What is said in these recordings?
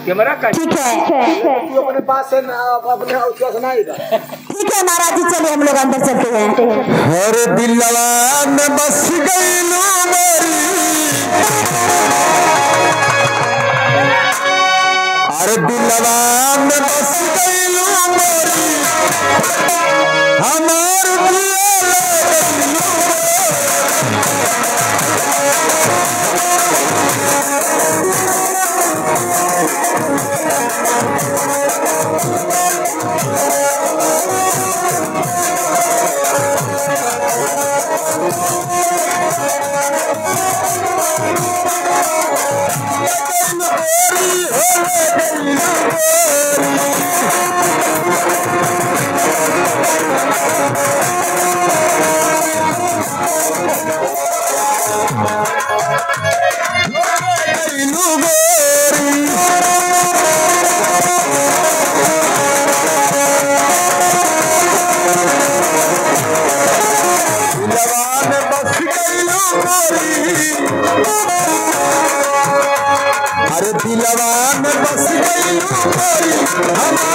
Camera का ठीक है तू अपने पास से अपने उसका सुनाएगा। ठीक है महाराज जी, चलिए हम लोग अंदर चलते हैं। हर दिलवा में बस गई लो मेरी, अरे दिलवा में बस गई लो मेरी, हमार अरे दिलवा में बस गई हमारे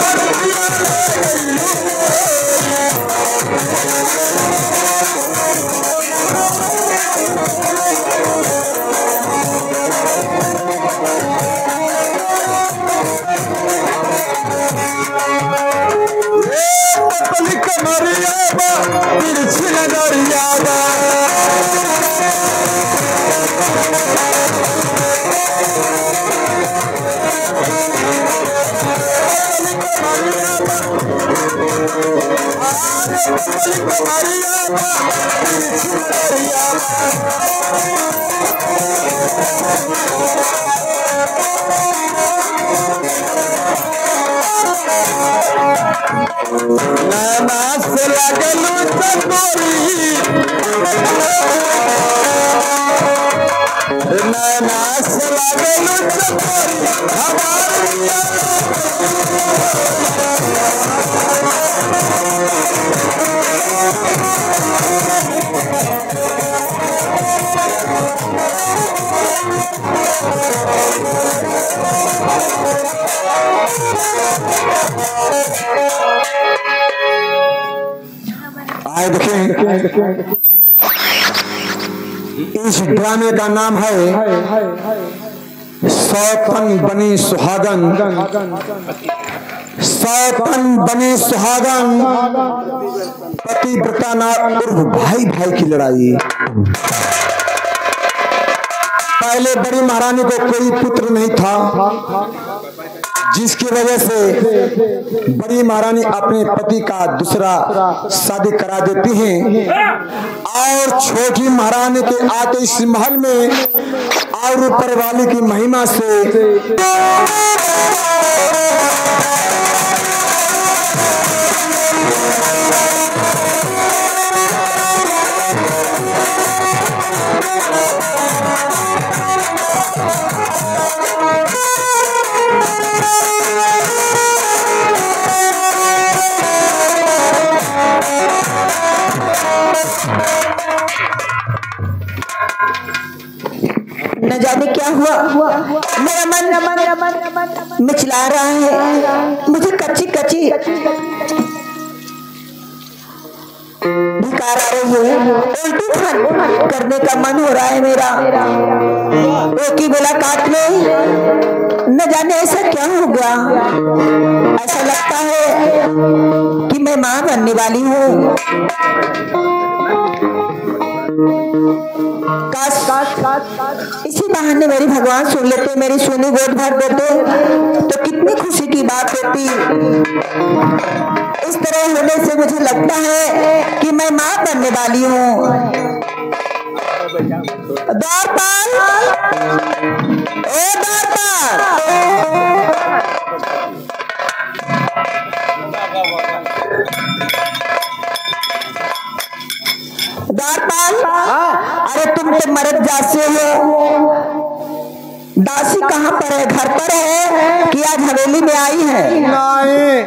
कमरिया तिरछी नजरिया नाना से लगलू चकोरी, नाना से लगलू चकोरी हमारे आए देखें। इस ड्रामे का नाम है सौतन बनी सुहागन। सौतन बनी सुहागन, पतिव्रता नार उर्फ भाई भाई की लड़ाई। पहले बड़ी महारानी को कोई पुत्र नहीं था, जिसकी वजह से बड़ी महारानी अपने पति का दूसरा शादी करा देती हैं और छोटी महारानी के आते इस महल में और ऊपर वाले की महिमा से न जाने क्या हुआ, मेरा मन मिचला रहा है। मुझे कच्ची कच्ची धिकार आ रही है, उल्टी करने का मन हो रहा है मेरा। वो की मुलाकात में न जाने ऐसा क्या हो गया, ऐसा लगता है कि मैं मां बनने वाली हूँ। काश इसी बहाने मेरी भगवान सुन लेते, मेरी सोनी गोद भर देते तो कितनी खुशी की बात होती। इस तरह होने से मुझे लगता है कि मैं मां बनने वाली हूँ। द्वारपाल, ओ द्वारपाल, द्वारपाल, अरे तुम तो मर्द जासे हो। दासी कहाँ पर है, घर पर है कि आज हवेली में आई है? नहीं,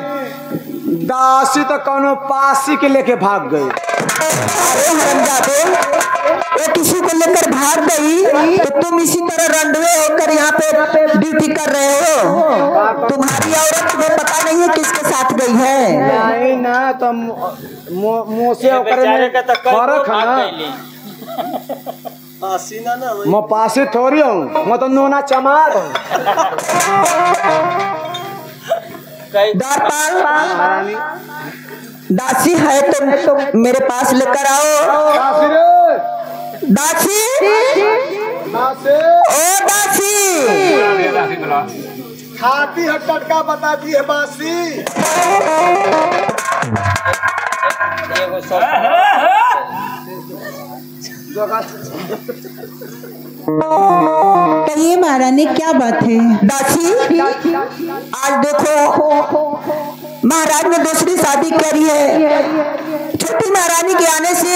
दासी तो कौनो पासी के लेके भाग गए। अरे हरामजादे, वो किसी को लेकर भाग गई तो तुम इसी तरह रंडवे होकर यहाँ पे ड्यूटी कर रहे हो। तुम्हारी औरत तुम्हें पता नहीं है किसके साथ गई है? नहीं ना तो मुँह से फर्क है ना। मैं पासी थोड़ी हूँ, मैं तो नोना चमार हूँ। द्वारपाल, दासी है तो मेरे पास लेकर आओ। दासी, ओ दासी, खाती है टटका बताती है बासी। कहिए महारानी क्या बात है? दासी, आज देखो महाराज ने दूसरी शादी करी है। छोटी महारानी के आने से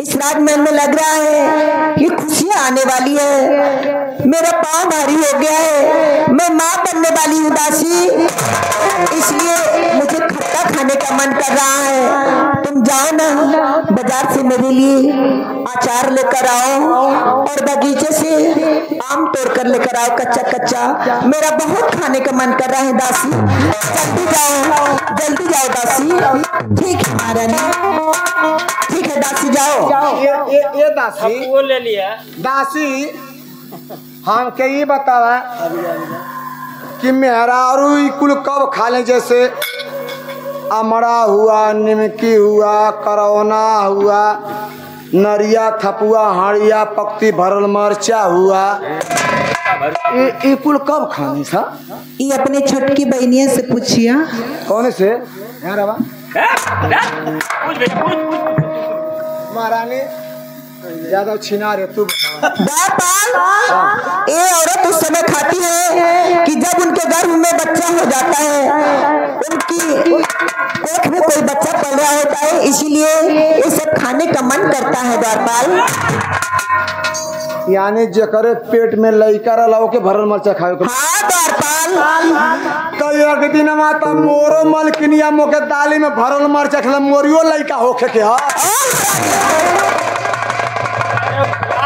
इस राजमहल में लग रहा है कि खुशियां आने वाली है। मेरा पाँव भारी हो गया है, मैं माँ बनने वाली हूँ दासी, इसलिए मुझे खट्टा खाने का मन कर रहा है। तुम जाओ ना बाजार से मेरे लिए अचार लेकर आओ और बगीचे से आम तोड़ कर लेकर आओ कच्चा कच्चा। मेरा बहुत खाने का मन कर रहा है दासी, जल्दी जाओ दासी। ठीक है महारानी, ठीक है दासी जाओ। ये दासी वो ले लिया। दासी हम के ये बतावा कि मेहरारू कुल कब खा ले, जैसे अमड़ा हुआ, निमकी हुआ, करौना हुआ, नरिया थपुआ, हाड़िया पकती भरल मरचा हुआ, ये कुल कब खाने सा? ये अपने छोटकी बहनिया से पूछिया। कौन से महारानी ज्यादा छिना रे तू। ये औरत उस समय खाती है कि जब उनके गर्भ में बच्चा हो जाता है, उनकी पेट में कोई बच्चा पल रहा होता है, इसीलिए ये सब खाने का मन करता है द्वारपाल। यानी जकरे पेट में लइका रहा के भरल मरचा खाए को। हाँ द्वारपाल, तो एक दिन माता मोरो मलकिनिया मोके दाली में भरल मरचा खिला मोरियो लइका होके के।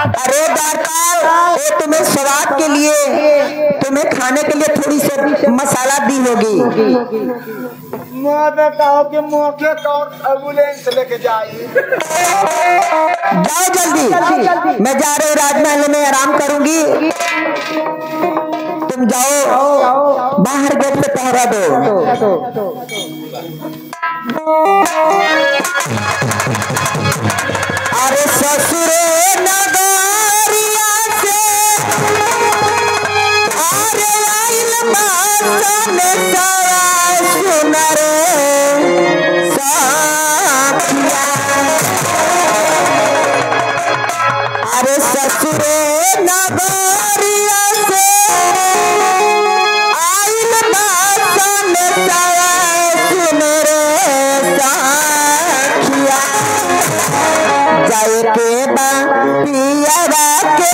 अरे द्वारपाल, ये तुम्हें स्वाद के लिए, तुम्हें खाने के लिए थोड़ी सी मसाला दी होगी। मैं कहो कि मोके कौन एम्बुलेंस लेके जाई। जाओ जल्दी, मैं जा रही राजमहल में आराम करूंगी। तुम जाओ, बाहर गेट पे पहरा दो। अरे ससुरे नगरिया से अरे आइल मासन सुनरे साथिया। अरे ससुरे नगरिया से आइल मासन सुनरे साथिया। जाए के बा पियरा के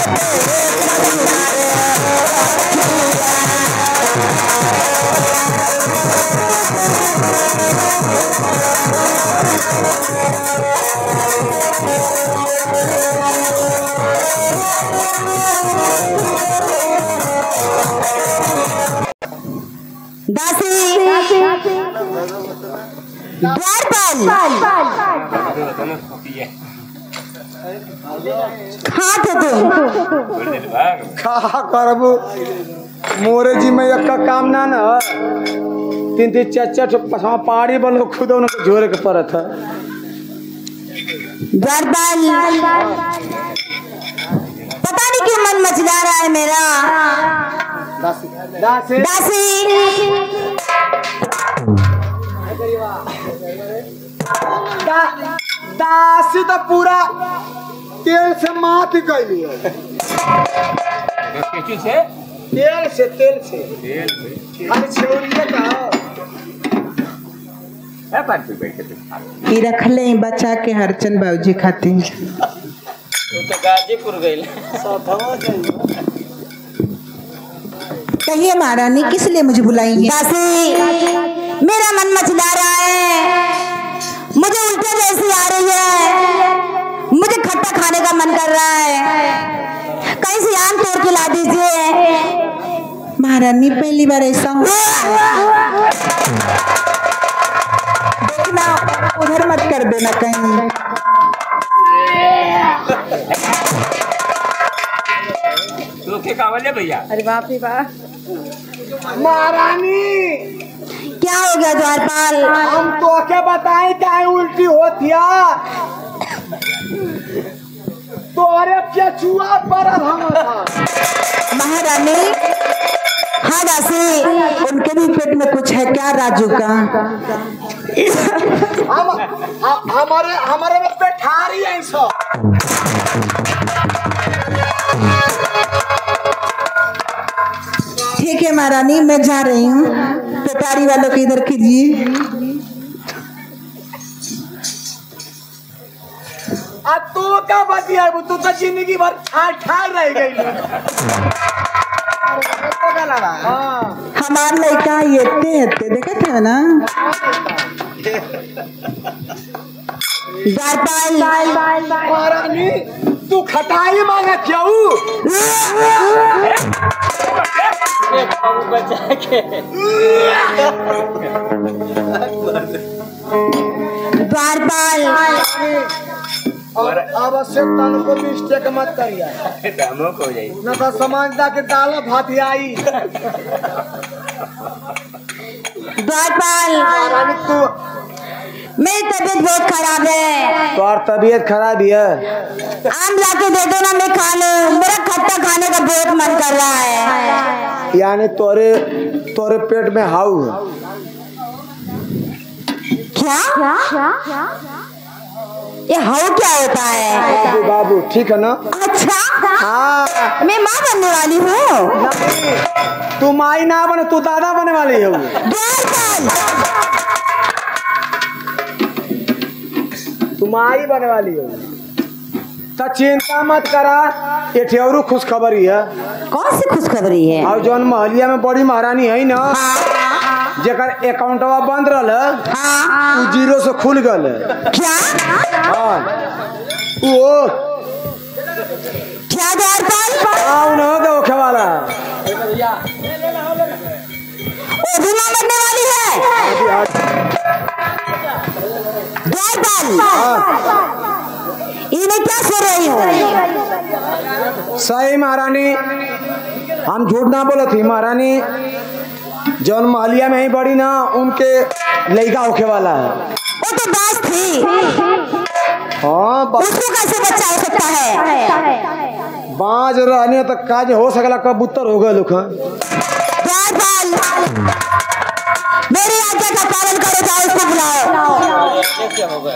दासी, द्वारपाल हाँ थे तुम खा करबू मोरे जी में एक का काम ना ना तीन तीन चार चार पहाड़ी बन खुद उनको झोरे के पड़त है। द्वारपाल, पता नहीं क्यों मन मचला रहा है मेरा। दासी दासी, दासी तो पूरा तेल से मात गई है। तेल से खाली छेड़िए का ये रख ले बचा के हरचंद बाबूजी खाती। तो गाजीपुर गई। कहिए महारानी किस लिए मुझे बुलाई है? दासी, मेरा मन मचला रहा है। मुझे उल्टी जैसी आ रही है, मुझे खट्टा खाने का मन कर रहा है, कहीं से आम तोड़ के ला दीजिए। महारानी पहली बार ऐसा हो, देखना उधर मत कर देना कहीं। तो के कावल है भैया। अरे बाप रे बाप, महारानी क्या हो गया द्वारपाल? हम तो क्या बताएं क्या उल्टी होतिया तोरे केचुआ पर हम महारानी, हाँ दासी, उनके भी पेट में कुछ है क्या राजू का? हमारे में पेठारी है सब। ठीक है महारानी, मैं जा रही हूँ, पेटारी वालों को इधर कीजिए। अब तू क्या बतिया, तू तो जिंदगी भर ठाड़ रह गई। हमार लड़का ये देखे थे ना द्वारपाल। महारानी तू खटाई मांगे क्यों? बचा के द्वारपाल, और आवश्यकता को मिस्टेक मत करिए, धमक हो जाए न तो समझदा के दाल भात आई। द्वारपाल, महारानी तू मेरी तबीयत बहुत खराब है। तो तबीयत खराब है, आम लाके दे दो ना, मैं खा लूं, मेरा खट्टा खाने का बहुत मन कर रहा है। यानी तोरे पेट में हाउ है। क्या? ये हाउ क्या होता है? बाबू ठीक है ना? अच्छा, हाँ, मैं माँ बनने वाली हूँ। तू माई ना बने, तू दादा बने वाली है। तू माई बने वाली है, तो चिंता मत करा। ये ठेवरू खुशखबरी है। कौन सी खुशखबरी है? और जौन महलिया में बड़ी महारानी है ना, जेकर अकाउंटवा बंद रहल, हाँ, 0 से खुल गल। क्या? हाँ, वो क्या द्वारपाल? ओखे वाला वो भी माँ बनने वाली है द्वारपाल। इन्हें क्या सो रही हो? सही महारानी, हम झूठ ना बोले थी। महारानी जौन महलिया में ही बड़ी ना, उनके लड़का होके वाला है। वो तो बात थी। हाँ, उसको कैसे बच्चा हो सकता है? बाज रहने तक काज हो सकला, कबूतर हो गए लोग। द्वारपाल, मेरी आज्ञा का पालन करो, जाओ उसको बुलाओ। कैसे होगा?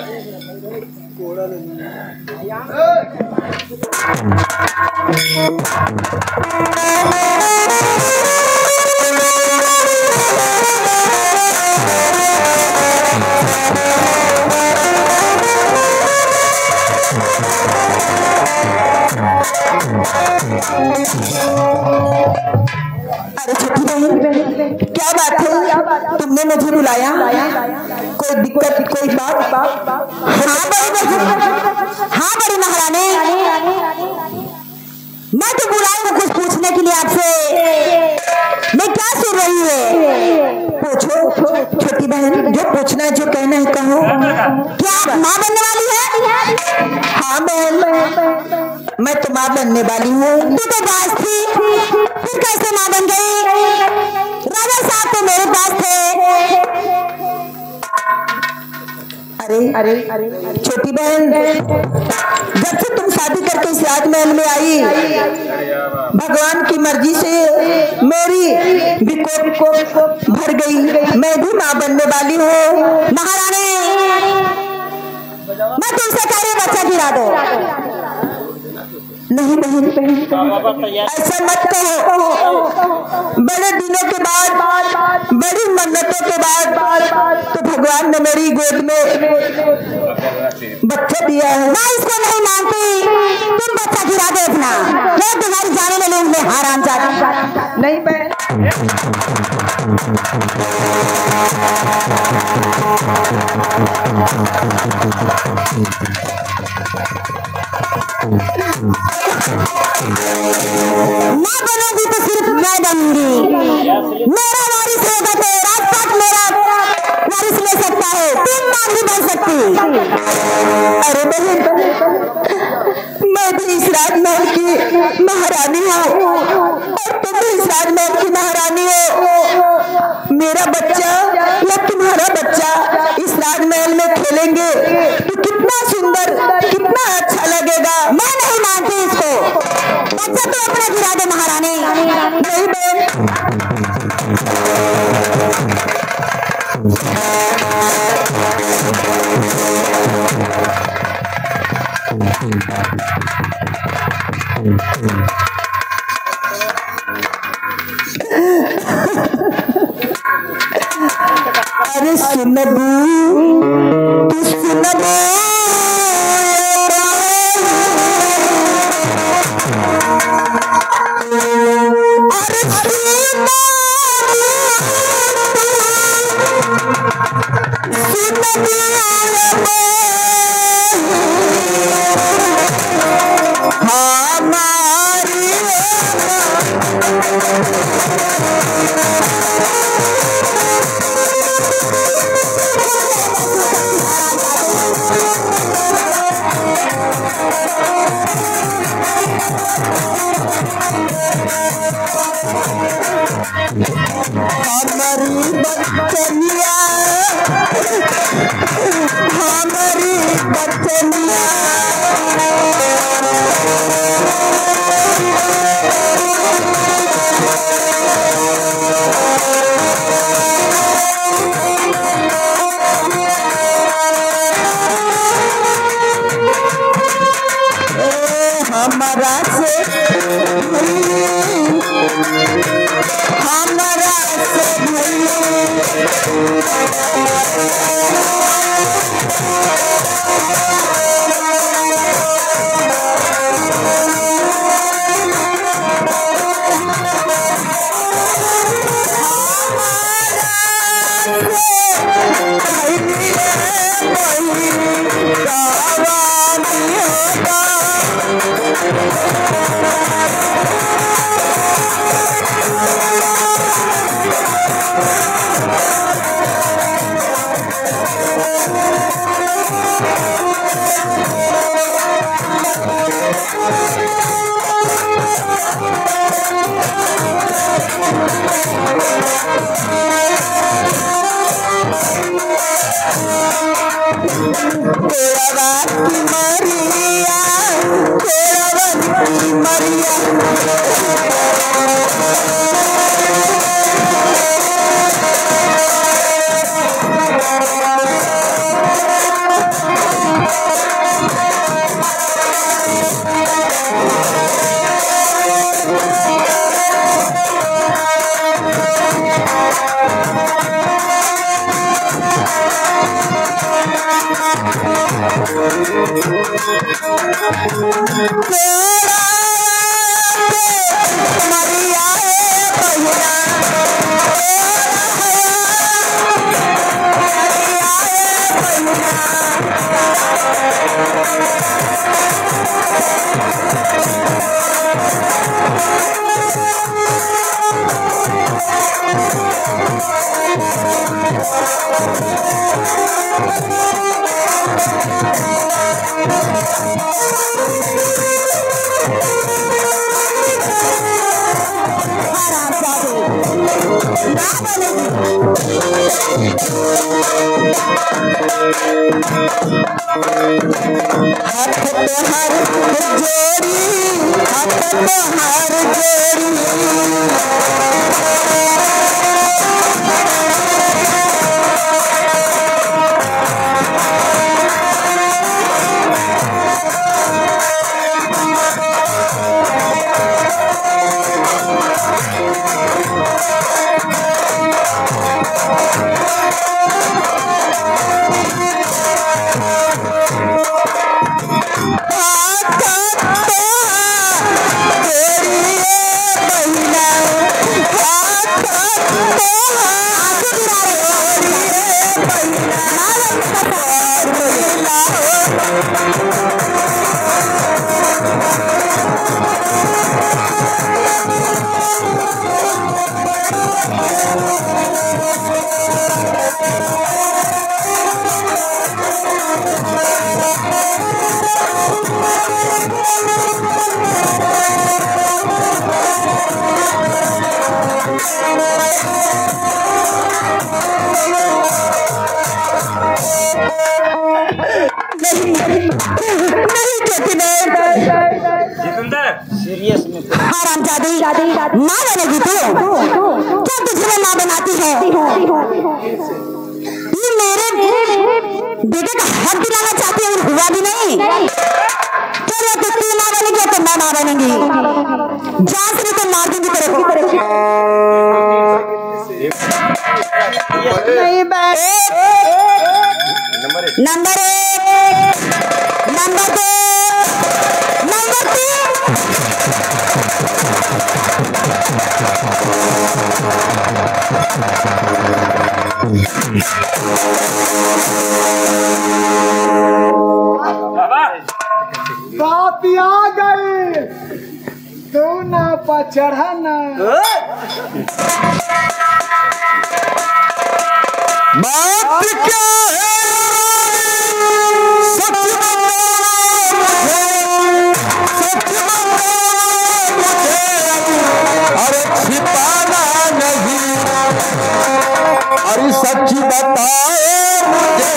अरे छोटी बहन, क्या बात है? तुमने मुझे बुलाया? कोई दिक्कत, कोई बात? हाँ बड़ी महारानी, मैं तो बुलाई हूँ कुछ पूछने के लिए आपसे। मैं क्या सुन रही है? पूछो छोटी बहन, जो पूछना है, जो कहना है कहो। क्या माँ बनने वाली है? हाँ बहन, मैं तो माँ बनने वाली हूँ। तू तो बाज थी, फिर कैसे माँ बन गई? राजा साहब तो मेरे पास थे। अरे छोटी बहन, जब से तुम शादी करके इस राजमहल में आई, भगवान की मर्जी से मेरी भी कोप भर गई। मैं भी माँ बनने वाली हूँ। महारानी, मैं तुमसे कह रही बच्चा गिरा दो। नहीं बहन, ऐसा मत कहो। बड़े दिनों के बाद, बड़ी मन्नतों के बाद तो भगवान ने मेरी गोद में बच्चा दिया है। मैं इसको नहीं मानती, तुम बच्चा गिरा दो अपना। मैं तुम्हारी जाने में लूंगी, हाराम जाती। नहीं बहन, बनूंगी तो सिर्फ मैं बनूंगी। मेरा वारिस होगा तो राजपाट मेरा वारिस ले सकता है, 3 बार भी बन सकती। अरे बहन, मैं भी इस राजमहल की महारानी हूँ और तुम भी इस राजमहल की महारानी हो। मेरा बच्चा या तुम्हारा बच्चा इस राजमहल में खेलेंगे तो कितना सुंदर, कितना अच्छा लगेगा। मैं नहीं मानती इसको। बच्चा तो अपना गिरा दे महारानी। नहीं बहन, अरे सुनबू, तू सुनबू, अरे हमारी बच्चनिया, हमारी बच्चनिया, हमारा से हमारा से सीरियस में माँ बनेगी तू? क्या तुझे माँ बनाती है? तू मेरे बेटे का हक दिलाना चाहती है और हुआ भी नहीं। चलो तो तू माँ बनेगी तो मैं माँ बनेगी। जान से तो मार दूंगी तेरे को। नहीं नंबर 1, नंबर 2, नंबर 3। बाती आ गई तू ना पर चढ़ना बात क्या है सच अरे छिपाना नहीं अरे सच बताओ मुझे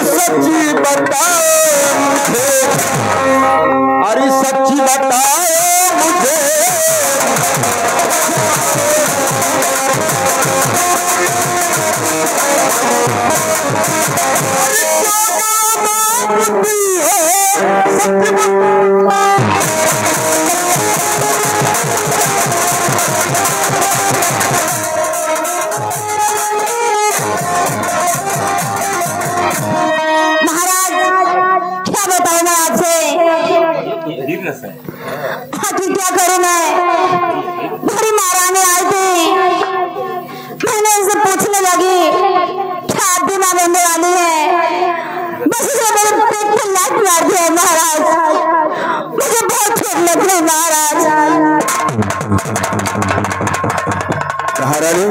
सच्ची बताओ मुझे अरे सच्ची बताओ मुझे आखिर क्या करूं मैं? बड़ी महारानी आई थी, मैंने इनसे पूछने लगी क्या आप भी मां बनने वाली है? बस इसे मेरे पेट पे लात मार दिया महाराज। मुझे बहुत चोट लग रही महाराज। महारानी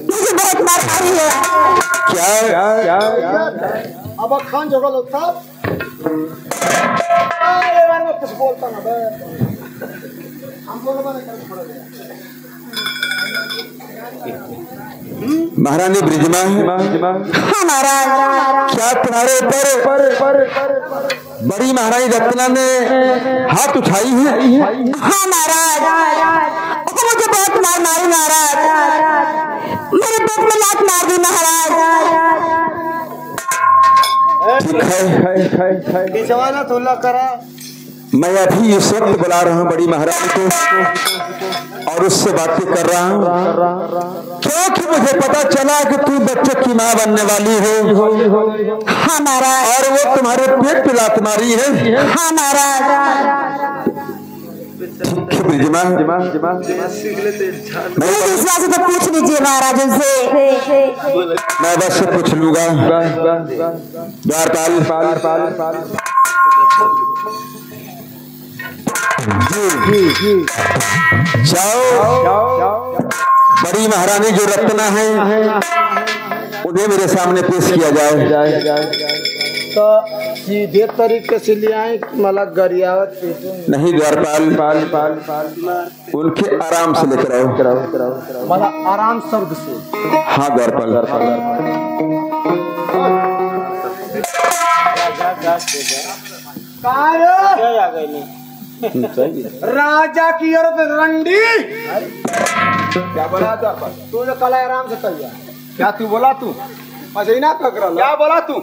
मुझे बहुत मार रही है। क्या अब खान जगह लोग था बारे में कुछ बोलता ना बे हम लोग बने कर पड़ गया महारानी ब्रिजमा महाराज क्या तुम्हारे ऊपर बड़ी महारानी रत्ना ने हाथ उठाई है? हाँ महाराज, मुझे बहुत मार मारी महाराज। मेरे पेट में लात मार दी महाराज। जवाना तुल्ला करा मैं अभी इस वक्त बुला रहा हूँ बड़ी महारानी को और उससे बातें कर रहा हूँ क्योंकि मुझे पता चला कि तू बच्चे की माँ बनने वाली हो। हाँ महाराज। और वो तुम्हारे पेट पे लात मारी है। हाँ महाराज। विश्वास तो पूछ लीजिए महाराज उनसे। मैं बस से पूछ लूंगा। द्वारपाल जी जाओ बड़ी महारानी जो रत्ना है उन्हें मेरे सामने पेश किया जाए। तो सीधे तरीके से ले आए मतलब गरियावत नहीं द्वारपाल उनके आराम से लेकर आओ। मतलब आराम शब्द से। हाँ द्वारपाल राजा की औरत रंडी। क्या बोला था? तू जो कल आराम से कहिया। क्या तू बोला तू? अच्छा ही ना पकड़ लो। क्या बोला तू?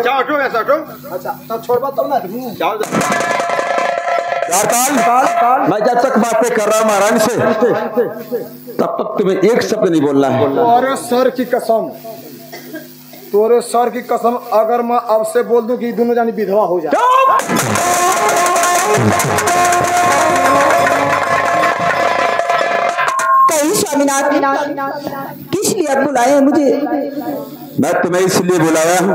जाओ हटो ऐसा हटो। अच्छा तो छोड़वा तब ना। जाओ काल मैं जब तक बातें कर रहा हूँ महारानी से तब तक तुम्हें एक शब्द नहीं बोलना है। तोरे सर की कसम, तोरे सर की कसम, अगर मैं अब से बोल दूं कि दोनों जानी विधवा हो जाए। कहीं स्वामीनाथ किस लिए आप बुलाए मुझे? मैं तुम्हें इसलिए बुलाया हूँ।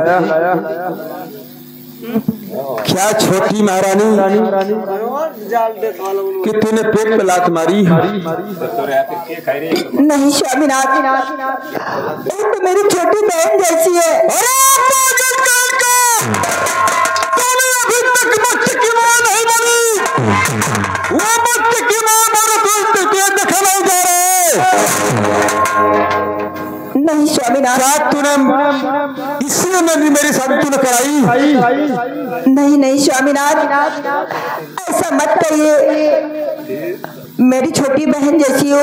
क्या छोटी महारानी कि तूने पेट पे लात मारी? नहीं स्वामीनाथ, वो तो मेरी छोटी बहन जैसी है। अभी तक बच्चे की मां नहीं बनी, वो बच्चे की मां देखा नहीं जा रहे। नहीं स्वामीनाथ, क्या तूने इसलिए मेरी शादी तूने कराई? नहीं नहीं स्वामीनाथ, ऐसा मत कहिए। मेरी छोटी बहन जैसी हो,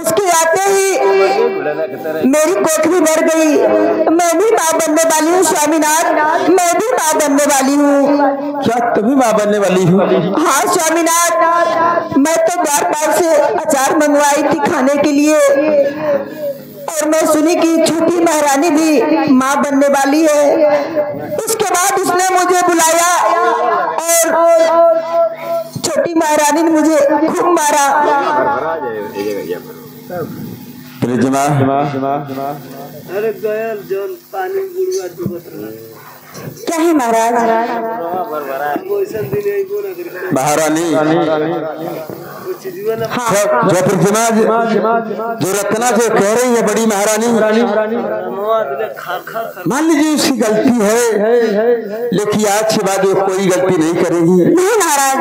उसके आते ही मेरी कोठरी भर गई। मैं भी माँ बनने वाली हूँ स्वामीनाथ, मैं भी माँ बनने वाली हूँ। क्या तुम भी माँ बनने वाली हो? हाँ स्वामीनाथ, मैं तो द्वार पाल से अचार मंगवाई थी खाने के लिए, और मैं सुनी कि छोटी महारानी भी माँ बनने वाली है। उसके बाद उसने मुझे बुलाया और छोटी महारानी ने मुझे खूब मारा। अरे गयल जल पानी बुड़वा तू क्या है महाराज? महारानी जो रत्ना जो कह रही है बड़ी महारानी, मान लीजिए उसकी गलती है, लेकिन आज के बाद वो कोई गलती नहीं करेगी। नहीं महाराज,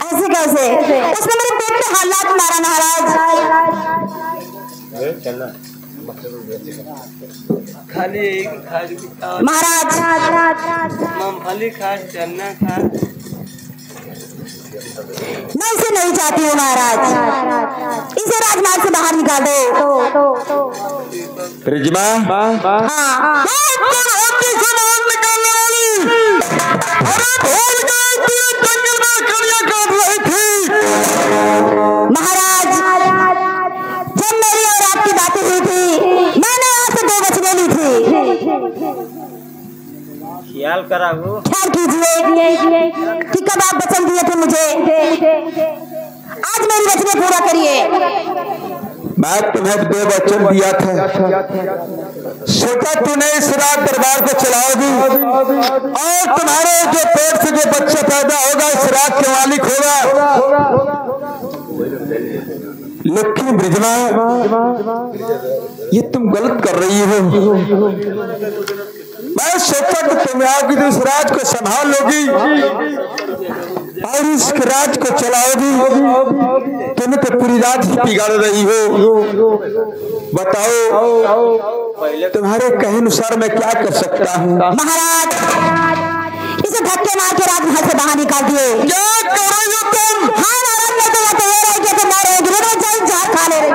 ऐसे कैसे? उसने मेरे पेट में हालात मारा महाराज। खाली महाराज, मूंगफली खा, चना खा। मैं इसे नहीं चाहती हूँ महाराज, इसे राजमार्ग से बाहर निकाल दो। रिजमा, हाँ महाराज, जब मेरी और आपकी बातें हुई थी, मैंने यहाँ से 2 बचने ली थी। ख्याल करा वो, ख्याल कीजिए कि कब आप वचन दिए थे मुझे, आज मेरी वचनें पूरा करिए। मैं तुम्हें 2 वचन दिया था, सोचा तूने इस रात दरबार को चलाओगी और तुम्हारे जो पेट से जो बच्चा पैदा होगा इस रात के मालिक होगा। लेकिन ब्रिजमा, ये तुम गलत कर रही हो। मैं सोचा कि तुम आओगी तो इस राज को संभाल लोगी और इस राज को चलाओगी। तुम तो पूरी रात ही बिगाड़ रही हो। बताओ तुम्हारे कहे अनुसार मैं क्या कर सकता हूँ? महाराज, इसे धक्के मार के राजमहल से बाहर निकाल दिए। क्या कर रही हो तुम? हाँ महाराज, मैं तो ये रही कि तुम मरोगे, मैं जल झाड़ खा ले रही।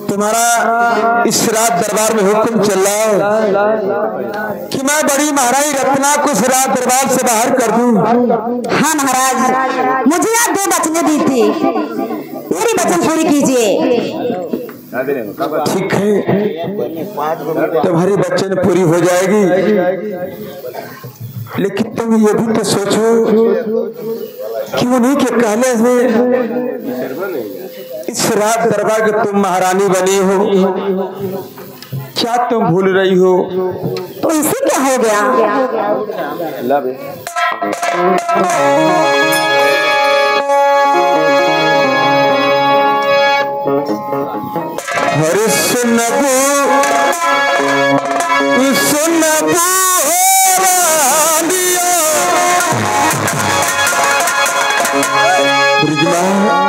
तुम्हारा इस रात दरबार में हुक्म चल रहा है कि मैं बड़ी महारानी रत्ना को इस रात दरबार से बाहर कर दूं। हाँ महाराज, मुझे आप 2 वचनें दी थी, मेरी वचन पूरी कीजिए। ठीक है, तुम्हारी वचन पूरी हो जाएगी, लेकिन तुम ये भी तो सोचो कि उन्हीं के कहने से इस रात दरबार के तुम महारानी बनी हो। क्या तुम भूल रही हो? तो इसे क्या हो गया? हरे सुनबू सुनबू हो दिया रिद्धिमा